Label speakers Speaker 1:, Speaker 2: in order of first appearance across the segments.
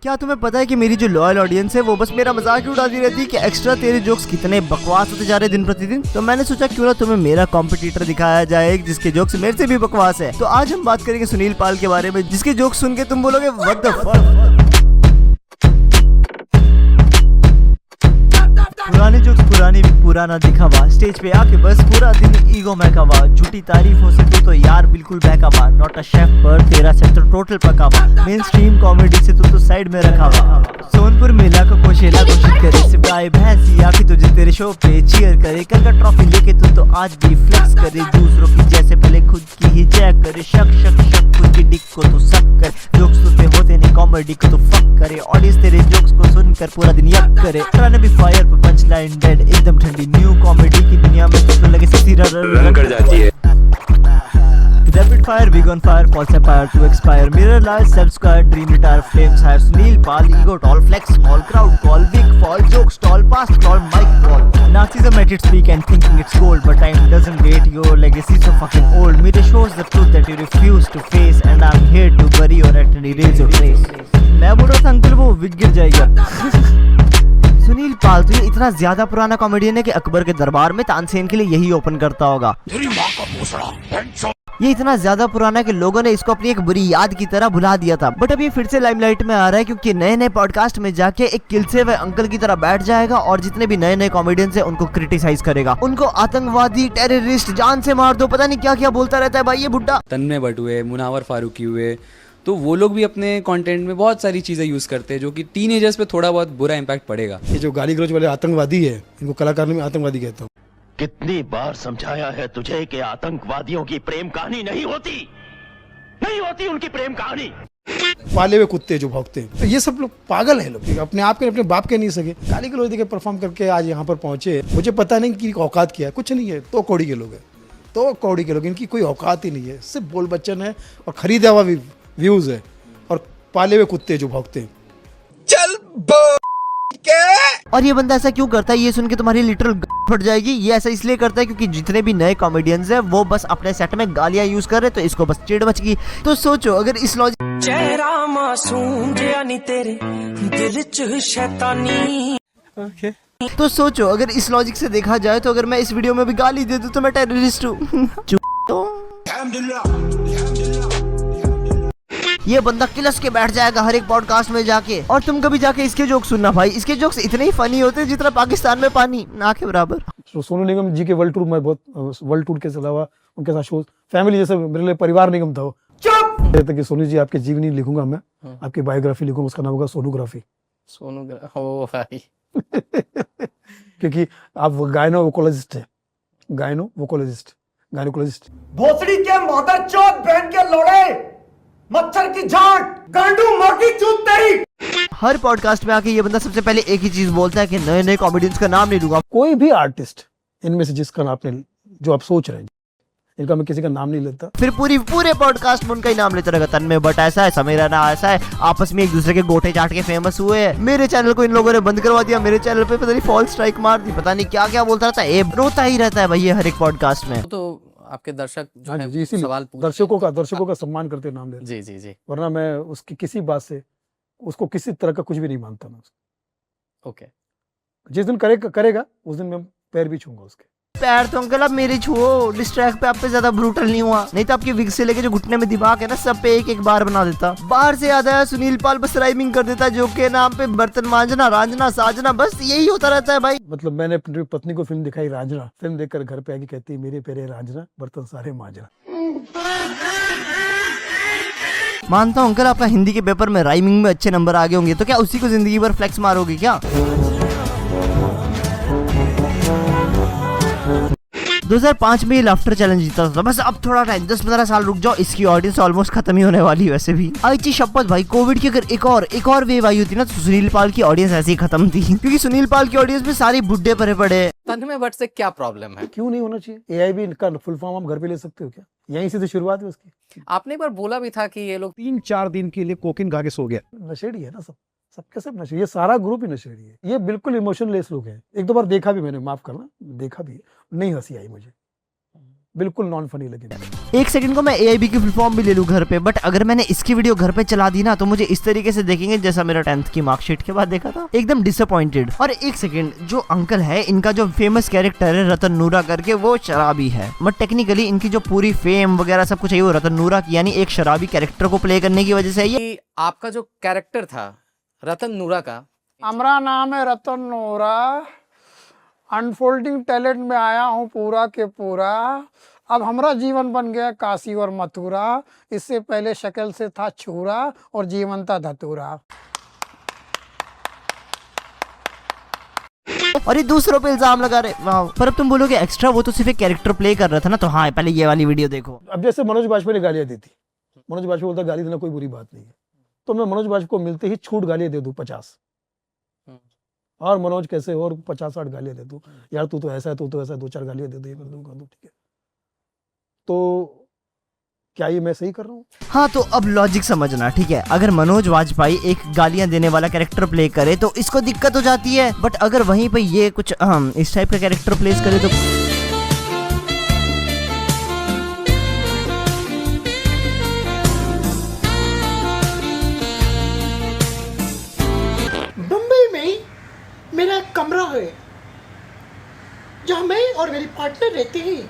Speaker 1: क्या तुम्हें पता है कि मेरी जो लॉयल ऑडियंस है वो बस मेरा मजाक ही उड़ाती रहती है कि एक्स्ट्रा तेरे जोक्स कितने बकवास होते जा रहे दिन प्रतिदिन। तो मैंने सोचा क्यों ना तुम्हें मेरा कॉम्पिटिटर दिखाया जाए जिसके जोक्स मेरे से भी बकवास है। तो आज हम बात करेंगे सुनील पाल के बारे में, जिसके जोक्स सुन के तुम बोलोगे व्हाट द फक। पुराने जोक्स पुराने भी पुराना दिखावा, स्टेज पे आके बस पूरा दिन ईगो महकावा, झूठी तारीफों से तो यार बिल्कुल बहकावा, नॉट अ शेफ पर तेरा सेक्टर टोटल पकावा, मेन स्ट्रीम कॉमेडी से तो साइड में रखावा, सोनपुर मेला को कोशेला घोषित करे, सिर्फ गाय भैंस आके तुझे तेरे शो पे चीयर करे, कर का ट्रॉफी लेके तू तो आज भी फ्लेक्स करे, दूसरों की जैसे पहले खुद की ही चेक करे, शक शक शक खुद की डिक को तो सक कर, जोक्स तो होते नहीं कॉमेडी को तो फक करे, ऑडियंस तेरे जोक्स को सुनकर पूरा दिन यक करे, ट्राने भी फायर पर पंच लाइन डेड एकदम ठंडी, न्यू कॉमेडी की दुनिया में तो लगे सीधी रन कर जाती है। Rapid fire, big on fire, false empire to expire, mirror lies, self-square, dream retire, flames higher, Sunil Pal, ego tall, flex small, crowd call, big fall, jokes tall, past tall, mic wall. Narcissism at its peak and thinking it's gold, but time doesn't wait, your legacy so fucking old. Mirror shows the truth that you refuse to face, and I'm here to bury your and erase your trace. मैं बोल रहा था uncle वो wig गिर जाएगा। सुनील पाल तो ये इतना ज्यादा पुराना कॉमेडियन है कि अकबर के दरबार में तानसेन के लिए यही ओपन करता होगा। ये इतना ज्यादा पुराना है कि लोगों ने इसको अपनी एक बुरी याद की तरह भुला दिया था, बट अब ये फिर से लाइमलाइट में आ रहा है क्योंकि नए नए पॉडकास्ट में जाके एक किलसे हुए अंकल की तरह बैठ जाएगा और जितने भी नए नए कॉमेडियंस हैं उनको क्रिटिसाइज करेगा, उनको आतंकवादी, टेररिस्ट, जान से मार दो, पता नहीं क्या क्या बोलता रहता है भाई ये बुड्ढा।
Speaker 2: तन्मय भट्ट हुए, मुनावर फारूकी हुए, तो वो लोग भी अपने कंटेंट में बहुत सारी चीज़ें यूज़ करते हैं जो कि टीनेजर्स पे थोड़ा बहुत बुरा इम्पैक्ट पड़ेगा।
Speaker 3: ये जो गाली गलौज वाले आतंकवादी है, इनको कलाकार में आतंकवादी कहता हूँ।
Speaker 4: कितनी बार समझाया है तुझे कि आतंकवादियों की प्रेम कहानी नहीं होती उनकी प्रेम कहानी।
Speaker 3: पाले हुए कुत्ते जो भौंकते हैं, तो ये सब लोग पागल हैं, लोग अपने आप के अपने बाप के नहीं सके, गाली गलौज देके परफॉर्म करके आज यहाँ पर पहुंचे। मुझे पता नहीं कि औकात क्या है, कुछ नहीं है, तो कौड़ी के लोग हैं, तो कौड़ी के लोग, इनकी कोई औकात ही नहीं है, सिर्फ बोल बच्चन है और खरीदा हुआ व्यूज है और पाले हुए कुत्ते जो भौंकते हैं। चल
Speaker 1: और ये बंदा ऐसा क्यों करता है ये सुन के तुम्हारी लिटरल फट जाएगी। ये ऐसा इसलिए करता है क्योंकि जितने भी नए कॉमेडियंस हैं वो बस अपने सेट में गालियां यूज कर रहे, तो इसको बस चिढ़ मच गई। तो सोचो अगर इस लॉजिक
Speaker 5: चेहरा मासूम जियानी तेरे दिल च शैतानी।
Speaker 1: तो सोचो अगर इस लॉजिक से देखा जाए तो अगर मैं इस वीडियो में भी गाली दे दूं तो मैं टेररिस्ट हूँ। ये बंदा किलस के बैठ जाएगा हर एक पॉडकास्ट में जाके, और तुम कभी जाके इसके जोक्स सुनना भाई, इसके जोक्स इतने ही फनी होते हैं जितना पाकिस्तान में पानी ना के बराबर।
Speaker 3: सोनू निगम जी के वर्ल्ड टूर में बहुत वर्ल्ड टूर के अलावा उनके साथ शोज फैमिली जैसे मेरे लिए परिवार निगम था वो। चुप! कि सोनू जी आपके जीवनी लिखूंगा मैं, आपकी बायोग्राफी लिखूंगा, उसका नाम होगा सोनोग्राफी। क्योंकि आप गायनो वोकोलॉजिस्ट है, गायनोकोलॉजिस्ट।
Speaker 6: भोसड़ी के मदर चौथ बहन के लोड़े, मच्छर की झांट, गांडू मां की चूत तेरी।
Speaker 1: हर पॉडकास्ट में आके ये बंदा सबसे पहले एक ही चीज बोलता है कि नए नए कॉमेडियंस का नाम नहीं लूंगा।
Speaker 3: कोई भी आर्टिस्ट इनमें से जिसका आपने जो आप सोच रहे हैं, इनका मैं किसी का नाम नहीं लेता।
Speaker 1: फिर पूरे पॉडकास्ट में उनका ही नाम लेता रहेगा, तन्मय भट्ट ऐसा है, समीर रैना ऐसा है, आपस में एक दूसरे के गोटे चाट के फेमस हुए हैं। मेरे चैनल को इन लोगों ने बंद करवा दिया, मेरे चैनल पे पता नहीं फॉल्स स्ट्राइक मार दी, पता नहीं क्या क्या बोलता रहता है, रोता ही रहता है भाई ये हर एक पॉडकास्ट में।
Speaker 2: तो आपके दर्शक जो
Speaker 3: हाँ
Speaker 2: हैं
Speaker 3: जी,
Speaker 2: सवाल
Speaker 3: दर्शकों का सम्मान करते नाम लेते।
Speaker 2: जी जी जी,
Speaker 3: वरना मैं उसकी किसी बात से उसको किसी तरह का कुछ भी नहीं मानता मैं।
Speaker 2: ओके,
Speaker 3: जिस दिन करेगा उस दिन मैं पैर भी छूंगा उसके।
Speaker 1: पैर तो अंकल आप मेरे छुओ, डिस्ट्रैक्ट पे आप पे ज्यादा ब्रूटल नहीं हुआ, नहीं तो आपके विग से लेके जो घुटने में दिमाग है ना सब पे एक एक बार बना देता। बाहर से याद आया सुनील पाल बस राइमिंग कर देता, जो के नाम पे बर्तन मांजना, रांझना, साजना, बस यही होता रहता है भाई।
Speaker 3: मतलब मैंने अपनी पत्नी को फिल्म दिखाई रांझना, फिल्म देखकर घर पे आके कहती है मेरे पेरे रांझना, बर्तन सारे मांझना।
Speaker 1: मानता हूँ अंकल आपका हिंदी के पेपर में राइमिंग में अच्छे नंबर आ गए होंगे, तो क्या उसी को जिंदगी भर फ्लेक्स मारोगे क्या? 2005 में ये लाफ्टर चैलेंज जीता था, बस अब थोड़ा टाइम 10-15 साल रुक जाओ, इसकी ऑडियंस ऑलमोस्ट खत्म ही होने वाली है वैसे भी। आई शपथ भाई, कोविड की अगर एक और वेव आई होती ना तो सुनील पाल की ऑडियंस ऐसे ही खत्म थी, क्योंकि सुनील पाल की ऑडियंस में सारे बुड्ढे भरे पड़े।
Speaker 2: तन्मय भट्ट से क्या प्रॉब्लम है?
Speaker 3: क्यों नहीं होना चाहिए? एआईबी का फुल फॉर्म आप घर पे ले सकते हो क्या? यहीं से तो शुरुआत है उसकी।
Speaker 2: आपने एक बार बोला भी था कि ये लोग
Speaker 7: 3-4 दिन के लिए कोकीन खा के सो गया।
Speaker 3: नशेड़ी है ना सबके सब नशेड़ी, ये सारा ग्रुप ही नशेड़ी है, ये बिल्कुल इमोशनलेस लोग हैं। एक दो बार देखा भी मैंने, माफ करना, देखा भी, नहीं हंसी आई मुझे, बिल्कुल नॉन फनी लगेगा।
Speaker 1: एक सेकंड को मैं AIB की फुल फॉर्म भी ले लूं घर पे, बट अगर मैंने इसकी वीडियो घर पे चला दी ना तो मुझे इस तरीके से देखेंगे जैसा मेरा 10th की मार्कशीट के बाद देखा था, एकदम डिसअपॉइंटेड। और एक सेकंड, जो अंकल है इनका जो फेमस कैरेक्टर है रतन नूरा करके, वो शराबी है, बट टेक्निकली इनकी जो पूरी फेम वगैरह सब कुछ है वो रतन नूरा की, यानी एक शराबी कैरेक्टर को प्ले करने की वजह से है ये।
Speaker 8: आपका जो कैरेक्टर था रतन नूरा का,
Speaker 3: हमारा नाम है रतन नोरा, अनफोल्डिंग टैलेंट में आया हूँ पूरा के पूरा। अब हमारा जीवन बन गया काशी और मथुरा, इससे पहले शक्ल से था छूरा और जीवन था धतूरा।
Speaker 1: और ये दूसरों पे इल्जाम लगा रहे। वाह। पर अब तुम बोलोगे एक्स्ट्रा, वो तो सिर्फ एक कैरेक्टर प्ले कर रहा था ना, तो हाँ पहले ये वाली वीडियो देखो।
Speaker 3: अब जैसे मनोज बाजपेयी ने गालियाँ दी थी, मनोज बाजपेयी बोलता गाली देना कोई बुरी बात नहीं है, तो मैं मनोज बाजपेयी को मिलते ही छूट गालियाँ दे दूँ 50, और मनोज कैसे और 50-60 गालियाँ दे दूँ, यार तू तो ऐसा है, तू तो ऐसा है, 2-4 गालियाँ दे दो, ये कर दूँ, ठीक है। तो क्या ये मैं सही कर रहा हूँ?
Speaker 1: हाँ, तो अब लॉजिक समझना, ठीक है। अगर मनोज वाजपेयी एक गालियां देने वाला कैरेक्टर प्ले करे तो इसको दिक्कत हो जाती है, बट अगर वहीं पे ये कुछ इस टाइप का कैरेक्टर प्लेस करे तो
Speaker 9: मुंबई में मेरा एक कमरा है जहाँ मैं और मेरी पार्टनर रहते हैं,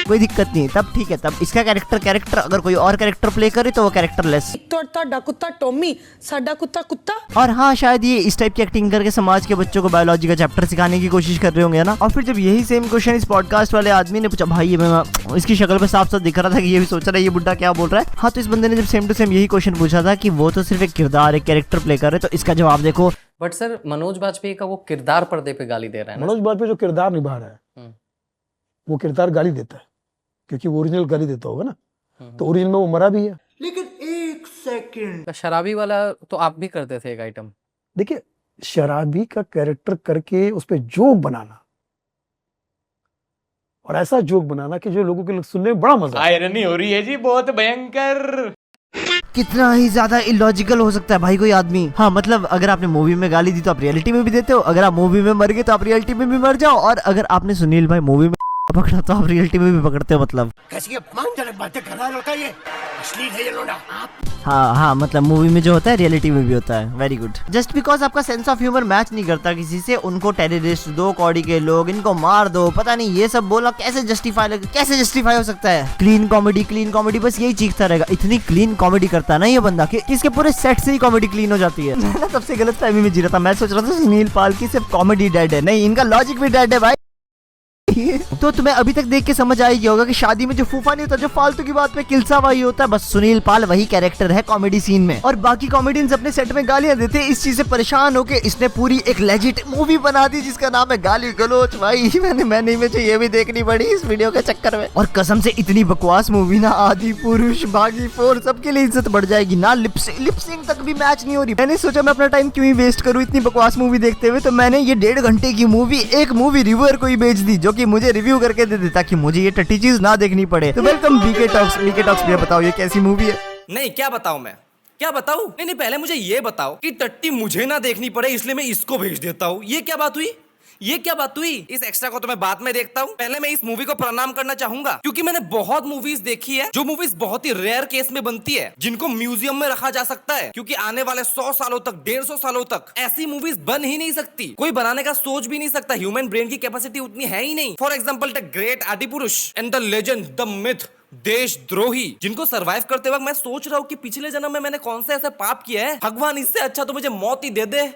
Speaker 1: कोई दिक्कत नहीं, तब ठीक है। तब इसका कैरेक्टर अगर कोई और कैरेक्टर प्ले करे तो वो कैरेक्टर लेस।
Speaker 9: तोड़ता कुत्ता टॉमी, साडा कुत्ता कुत्ता।
Speaker 1: और हाँ, शायद ये इस टाइप की एक्टिंग करके समाज के बच्चों को बायोलॉजी का चैप्टर सिखाने की कोशिश कर रहे होंगे ना। और फिर जब यही सेम क्वेश्चन इस पॉडकास्ट वाले आदमी ने पूछा, भाई मैं इसकी शक्ल पे साफ साफ दिख रहा था कि ये भी सोच रहा है ये बुड्ढा क्या बोल रहा है। हाँ, तो इस बंदे ने जब सेम टू सेम यही क्वेश्चन पूछा था कि वो तो सिर्फ एक किरदार, एक कैरेक्टर प्ले कर रहे, तो इसका जवाब देखो।
Speaker 8: बट सर मनोज बाजपेयी का वो किरदार पर्दे पे गाली दे रहा है ना?
Speaker 3: मनोज बाजपेयी जो किरदार निभा रहा है वो किरदार गाली देता है, क्योंकि वो ओरिजिनल गाली देता होगा ना, तो ओरिजिनल में वो मरा भी है।
Speaker 9: लेकिन एक सेकंड,
Speaker 8: शराबी वाला तो आप भी करते थे एक आइटम।
Speaker 3: देखिए, शराबी का कैरेक्टर करके उस पर जोक बनाना, और ऐसा जोक बनाना कि जो लोगों के सुनने में बड़ा मजा।
Speaker 10: आयरनी हो रही है जी, बहुत भयंकर।
Speaker 1: कितना ही ज्यादा इलॉजिकल हो सकता है भाई कोई आदमी। हाँ, मतलब अगर आपने मूवी में गाली दी तो आप रियलिटी में भी देते हो, अगर आप मूवी में मर गए तो आप रियलिटी में भी मर जाओ, और अगर आपने सुनील भाई मूवी में पकड़ा तो आप रियलिटी में भी पकड़ते हो। मतलब
Speaker 6: कैसी अपमानजनक बातें कर रहा है लड़का, ये अश्लील है ये लोड़ा।
Speaker 1: हाँ, मतलब मूवी में जो होता है रियलिटी में भी होता है। Very good. जस्ट बिकॉज आपका सेंस ऑफ ह्यूमर मैच नहीं करता किसी से, उनको टेररिस्ट, 2 कौड़ी के लोग, इनको मार दो, पता नहीं ये सब बोला कैसे जस्टिफाई हो सकता है। क्लीन कॉमेडी, बस यही चीखता रहेगा। इतनी क्लीन कॉमेडी करता है ना ये बंदा कि इसके पूरे सेट से ही कॉमेडी क्लीन हो जाती है। मैं सबसे गलत फहमी में जी रहा था, मैं सोच रहा था सुनील पाल की सिर्फ कॉमेडी डेड है, नहीं इनका लॉजिक भी डेड है भाई। तो तुम्हें अभी तक देख के समझ आ ही गया होगा कि शादी में जो फूफा नहीं होता, जो फालतू की बात पे किलसा वही होता है, बस सुनील पाल वही कैरेक्टर है कॉमेडी सीन में। और बाकी कॉमेडियंस अपने सेट में गालियां देते हैं, इस चीज से परेशान होके इसने पूरी एक लेजिट मूवी बना दी जिसका नाम है गाली गलोच। भाई मैंने मुझे ये भी देखनी पड़ी इस वीडियो के चक्कर में, और कसम से इतनी बकवास मूवी ना, आदि पुरुष, बागी 4 सबके लिए इज्जत बढ़ जाएगी ना। लिपसिंग तक भी मैच नहीं हो रही। मैंने सोचा मैं अपना टाइम क्यों ही वेस्ट करूं इतनी बकवास मूवी देखते हुए, तो मैंने ये 1.5 घंटे की मूवी एक मूवी रिव्यूअर को ही बेच दी, जो कि मुझे रिव्यू करके दे देता कि मुझे ये टट्टी चीज ना देखनी पड़े। तो वेलकम बीके टॉक्स भैया, बताओ ये कैसी मूवी है?
Speaker 10: नहीं क्या बताऊं मैं, क्या बताऊं? नहीं पहले मुझे ये बताओ कि टट्टी मुझे ना देखनी पड़े इसलिए मैं इसको भेज देता हूँ, ये क्या बात हुई? ये क्या बात हुई? इस एक्स्ट्रा को तो मैं बाद में देखता हूँ, पहले मैं इस मूवी को प्रणाम करना चाहूंगा, क्योंकि मैंने बहुत मूवीज देखी है जो मूवीज बहुत ही रेयर केस में बनती है, जिनको म्यूजियम में रखा जा सकता है, क्योंकि आने वाले 100 सालों तक, 150 सालों तक ऐसी मूवीज बन ही नहीं सकती, कोई बनाने का सोच भी नहीं सकता, ह्यूमन ब्रेन की कैपेसिटी उतनी है ही नहीं। For example the great Adipurush and the legend, the myth, देशद्रोही, जिनको सरवाइव करते वक्त मैं सोच रहा हूँ कि पिछले जन्म में मैंने कौन सा ऐसा पाप किया है, भगवान इससे अच्छा तो मुझे मौत ही दे दे।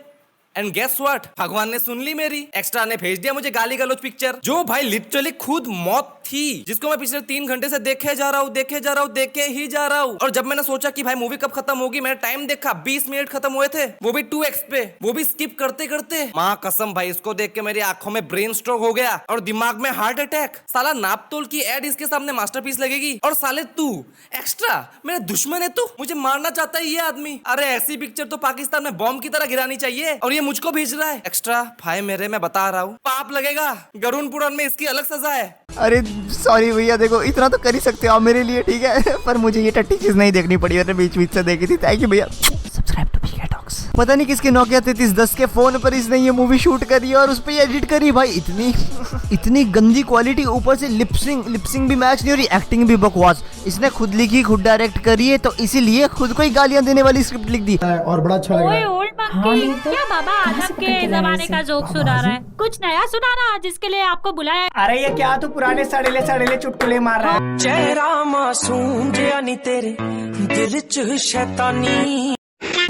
Speaker 10: एंड गेस व्हाट, भगवान ने सुन ली मेरी। एक्स्ट्रा ने भेज दिया मुझे गाली गलौज पिक्चर, जो भाई लिटरली खुद मौत थी, जिसको मैं पिछले 3 घंटे से देखे जा रहा हूँ। और जब मैंने सोचा कि भाई मूवी कब खत्म होगी, मैंने टाइम देखा, 20 मिनट खत्म हुए थे, वो भी 2x पे, वो भी स्किप करते करते। माँ कसम भाई, इसको देख के मेरी आंखों में ब्रेन स्ट्रोक हो गया और दिमाग में हार्ट अटैक। साला नापतोल की एड इसके सामने मास्टरपीस लगेगी, और साले तू एक्स्ट्रा मेरा दुश्मन है, तू मुझे मारना चाहता है ये आदमी। अरे ऐसी पिक्चर तो पाकिस्तान में बॉम्ब की तरह गिरानी चाहिए, और ये मुझको भेज रहा है। एक्स्ट्रा भाई मेरे, मैं बता रहा हूँ पाप लगेगा, गरुण पुराण में इसकी अलग सजा है।
Speaker 1: अरे सॉरी भैया, देखो इतना तो कर ही सकते हो आप मेरे लिए, ठीक है, पर मुझे ये टट्टी चीज नहीं देखनी पड़ी, मैंने बीच बीच से देखी थी। थैंक यू भैया। Subscribe to BK talks. पता नहीं किसके Nokia 3310 के फोन पर इसने ये मूवी शूट करी और उस पर एडिट करी भाई। इतनी गंदी क्वालिटी, ऊपर से लिपसिंग भी मैच नहीं हो रही, एक्टिंग भी बकवास। इसने खुद लिखी, खुद डायरेक्ट करी है, तो इसीलिए खुद को ही गालियां देने वाली स्क्रिप्ट लिख दी।
Speaker 3: और बड़ा अच्छा लगा।
Speaker 11: क्या बाबा आदम के जमाने का जोक सुना रहा है? कुछ नया सुनाना जिसके लिए आपको बुलाया।
Speaker 6: अरे ये क्या तू पुराने सड़ेले चुटकुले मार रहा है?
Speaker 5: चेहरा मासूम जिया नी तेरे दिल च शैतानी।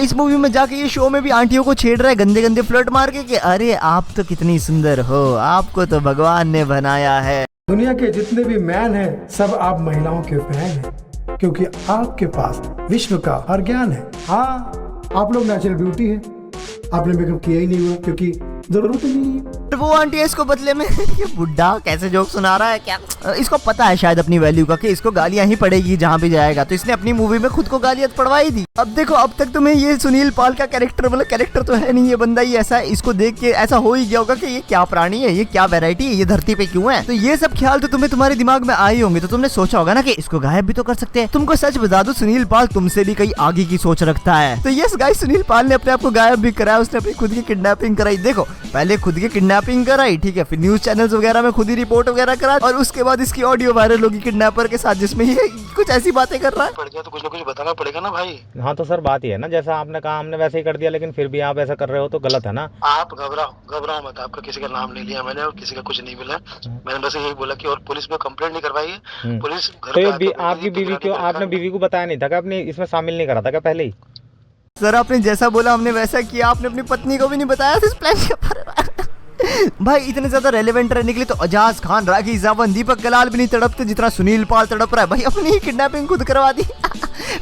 Speaker 1: इस मूवी में जाके ये शो में भी आंटियों को छेड़ रहा है गंदे गंदे फ्लर्ट मार के कि अरे आप तो कितनी सुंदर हो, आपको तो भगवान ने बनाया है।
Speaker 3: दुनिया के जितने भी मैन हैं सब आप महिलाओं के फैन हैं, क्योंकि आपके पास विश्व का हर ज्ञान है। हाँ, आप लोग नेचुरल ब्यूटी है, आपने मेकअप किया ही नहीं हुआ क्योंकि जरूरत नहीं है।
Speaker 1: वो आंटी है इसको बदले में ये बुड्ढा कैसे जोक सुना रहा है क्या? इसको पता है शायद अपनी वैल्यू का कि इसको गालियां ही पड़ेगी जहाँ भी जाएगा, तो इसने अपनी मूवी में खुद को गालियां पड़वाई दी। अब देखो, अब तक तुम्हें ये सुनील पाल का कैरेक्टर, मतलब कैरेक्टर तो है नहीं, ये बंदा ही ऐसा है, इसको देख के ऐसा हो ही गया होगा कि ये क्या प्राणी है, ये क्या वैरायटी है, ये धरती पे क्यों है। तो ये सब ख्याल तो तुम्हें तुम्हारे दिमाग में आए होंगे, तो तुमने सोचा होगा ना कि इसको गायब भी तो कर सकते हैं। तुमको सच बता दो, सुनील पाल तुमसे भी कहीं आगे की सोच रखता है। तो यस गाइस, सुनील पाल ने अपने आप को गायब भी कराया, उसने अपनी खुद की किडनैपिंग कराई। देखो, पहले खुद की किडनैपिंग कराई, ठीक है, फिर न्यूज चैनल्स वगैरह में खुद ही रिपोर्ट वगैरह करा, और उसके बाद इसकी ऑडियो वायरल होगी किडनैपर के साथ, जिसमें ये कुछ ऐसी बातें कर रहा है।
Speaker 3: पड़ गया तो कुछ ना कुछ बताना पड़ेगा ना भाई।
Speaker 12: हाँ तो सर बात ही है ना, जैसा आपने कहा हमने वैसे ही कर दिया, लेकिन फिर भी आप ऐसा कर रहे हो तो गलत है ना।
Speaker 3: आप घबराओ मत, आपका किसी का नाम नहीं लिया मैंने और किसी का कुछ नहीं मिला। मैंने बस यही बोला कि और पुलिस में कंप्लेंट नहीं करवाई है। पुलिस
Speaker 12: तो ये आपकी बीवी क्यों, आपने बीवी को बताया नहीं था क्या, अपनी इसमें शामिल नहीं करा था क्या पहले ही?
Speaker 1: सर आपने जैसा बोला हमने वैसा किया, आपने अपनी पत्नी को भी नहीं बताया था इस प्लान के बारे में। भाई इतने ज्यादा रेलेवेंट रहने के लिए तो अजाज खान, राखी सावंत, दीपक कलाल भी नहीं तड़पते जितना सुनील पाल तड़प रहा है। भाई अपनी ही किडनैपिंग खुद करवा दी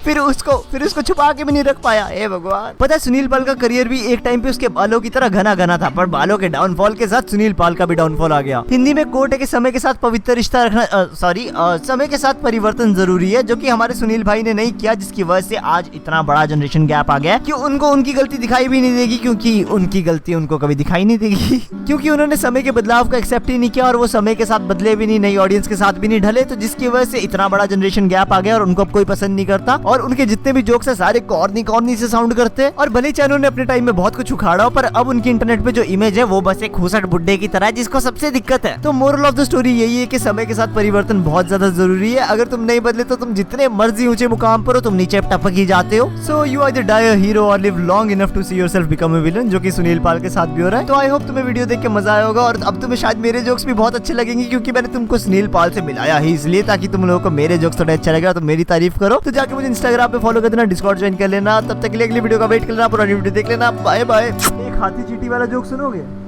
Speaker 1: फिर उसको छुपा के भी नहीं रख पाया। हे भगवान। पता है सुनील पाल का करियर भी एक टाइम पे उसके बालों की तरह घना घना था, पर बालों के डाउनफॉल के साथ सुनील पाल का भी डाउनफॉल आ गया। हिंदी में कोट है कि समय के साथ पवित्र रिश्ता रखना, समय के साथ परिवर्तन जरूरी है, जो कि हमारे सुनील भाई ने नहीं किया, जिसकी वजह से आज इतना बड़ा जनरेशन गैप आ गया कि उनको उनकी गलती दिखाई भी नहीं देगी, क्योंकि उनकी गलती उनको कभी दिखाई नहीं देगी क्योंकि उन्होंने समय के बदलाव को एक्सेप्ट ही नहीं किया और वो समय के साथ बदले भी नहीं, नई ऑडियंस के साथ भी नहीं ढले, तो जिसकी वजह से इतना बड़ा जनरेशन गैप आ गया और उनको अब कोई पसंद नहीं करता, और उनके जितने भी जोक्स है सारे कॉर्नी से साउंड करते हैं। और भले चाहे उन्होंने अपने टाइम में बहुत कुछ उखाड़ा हो, पर अब उनकी इंटरनेट पे जो इमेज है वो बस एक खूसट बुड्ढे की तरह है, जिसको सबसे दिक्कत है। तो मोरल ऑफ द स्टोरी यही है कि समय के साथ परिवर्तन बहुत ज्यादा जरूरी है। अगर तुम नहीं बदले तो तुम जितने मर्जी ऊंचे मुकाम पर हो, तुम नीचे टपक ही जाते हो। So you either die a hero और live long enough to see yourself become a villain, जो कि सुनील पाल के साथ भी हो रहा है। तो आई होप तुम्हें वीडियो देख के मजा आया होगा, और अब तुम्हें शायद मेरे जोक्स भी बहुत अच्छे लगेंगे, क्योंकि मैंने तुमको सुनील पाल से मिलाया ही इसलिए ताकि तुम लोगों को मेरे जोक्स थोड़े अच्छा लगेगा। तो मेरी तारीफ करो, तो जाके मुझे इंस्टाग्राम पे फॉलो कर देना, डिस्कॉर्ड ज्वाइन कर लेना। तब तक के लिए अगली वीडियो का वेट कर लेना, पुरानी वीडियो देख लेना। Bye bye. एक हाथी चींटी वाला जोक सुनोगे?